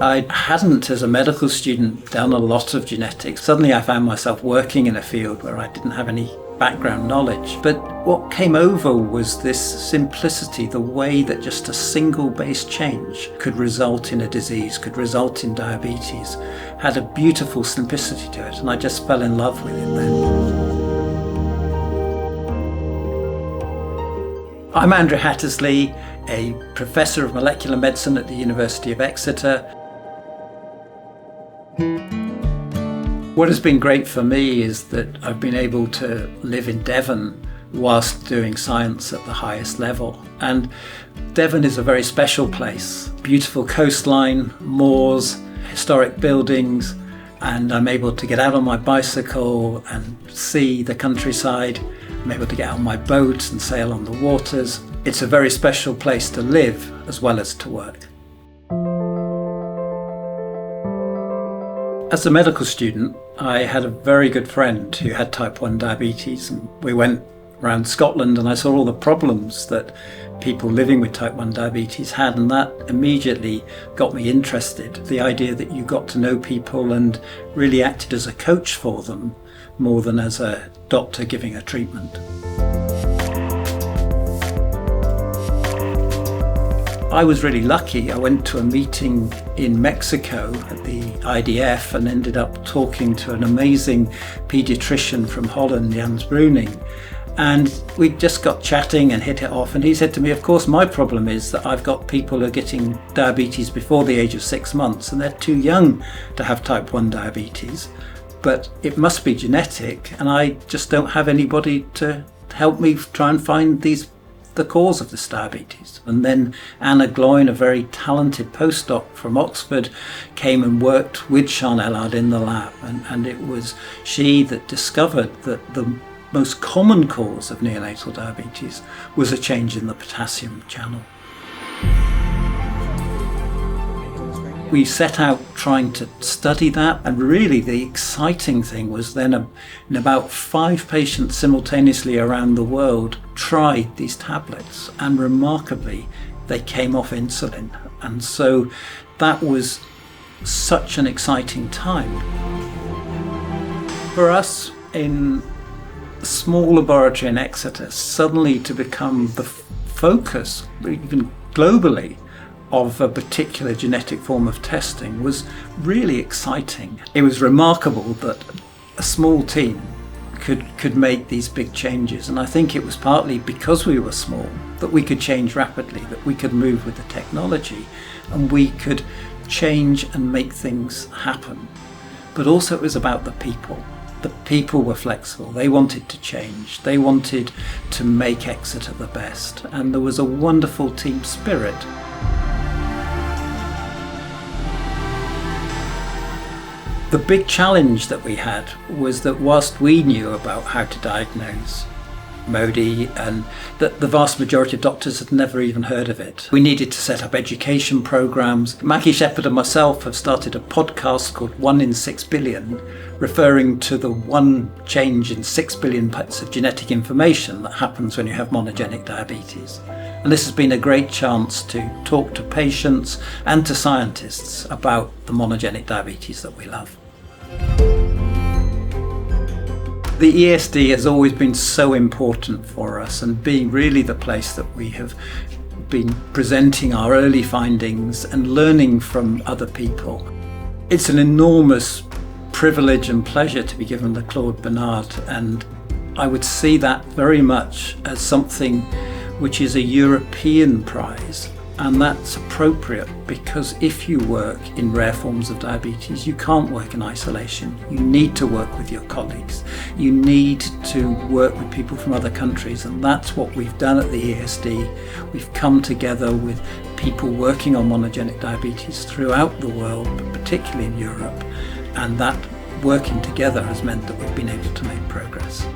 I hadn't, as a medical student, done a lot of genetics. Suddenly I found myself working in a field where I didn't have any background knowledge. But what came over was this simplicity, the way that just a single base change could result in a disease, could result in diabetes, had a beautiful simplicity to it, and I just fell in love with it then. I'm Andrew Hattersley, a Professor of Molecular Medicine at the University of Exeter. What has been great for me is that I've been able to live in Devon whilst doing science at the highest level. And Devon is a very special place. Beautiful coastline, moors, historic buildings, and I'm able to get out on my bicycle and see the countryside. I'm able to get out on my boat and sail on the waters. It's a very special place to live as well as to work. As a medical student, I had a very good friend who had type 1 diabetes, and we went around Scotland and I saw all the problems that people living with type 1 diabetes had, and that immediately got me interested. The idea that you got to know people and really acted as a coach for them more than as a doctor giving a treatment. I was really lucky. I went to a meeting in Mexico at the IDF and ended up talking to an amazing paediatrician from Holland, Jans Bruning. And we just got chatting and hit it off. And he said to me, of course, my problem is that I've got people who are getting diabetes before the age of 6 months and they're too young to have type 1 diabetes. But it must be genetic, and I just don't have anybody to help me try and find the cause of this diabetes. And then Anna Gloyn, a very talented postdoc from Oxford, came and worked with Sean Ellard in the lab, and it was she that discovered that the most common cause of neonatal diabetes was a change in the potassium channel. We set out trying to study that, and really the exciting thing was then in about 5 patients simultaneously around the world tried these tablets, and remarkably they came off insulin. And so that was such an exciting time. For us in a small laboratory in Exeter, suddenly to become the focus, even globally, of a particular genetic form of testing was really exciting. It was remarkable that a small team could make these big changes, and I think it was partly because we were small that we could change rapidly, that we could move with the technology and we could change and make things happen. But also it was about the people. The people were flexible, they wanted to change, they wanted to make Exeter the best, and there was a wonderful team spirit. The big challenge that we had was that whilst we knew about how to diagnose MODY, and that the vast majority of doctors had never even heard of it, we needed to set up education programs. Maggie Shepherd and myself have started a podcast called 1 in 6 billion, referring to the one change in 6 billion bits of genetic information that happens when you have monogenic diabetes. And this has been a great chance to talk to patients and to scientists about the monogenic diabetes that we love. The EASD has always been so important for us, and being really the place that we have been presenting our early findings and learning from other people. It's an enormous privilege and pleasure to be given the Claude Bernard, and I would see that very much as something which is a European prize. And that's appropriate because if you work in rare forms of diabetes, you can't work in isolation. You need to work with your colleagues. You need to work with people from other countries, and that's what we've done at the EASD. We've come together with people working on monogenic diabetes throughout the world, but particularly in Europe, and that working together has meant that we've been able to make progress.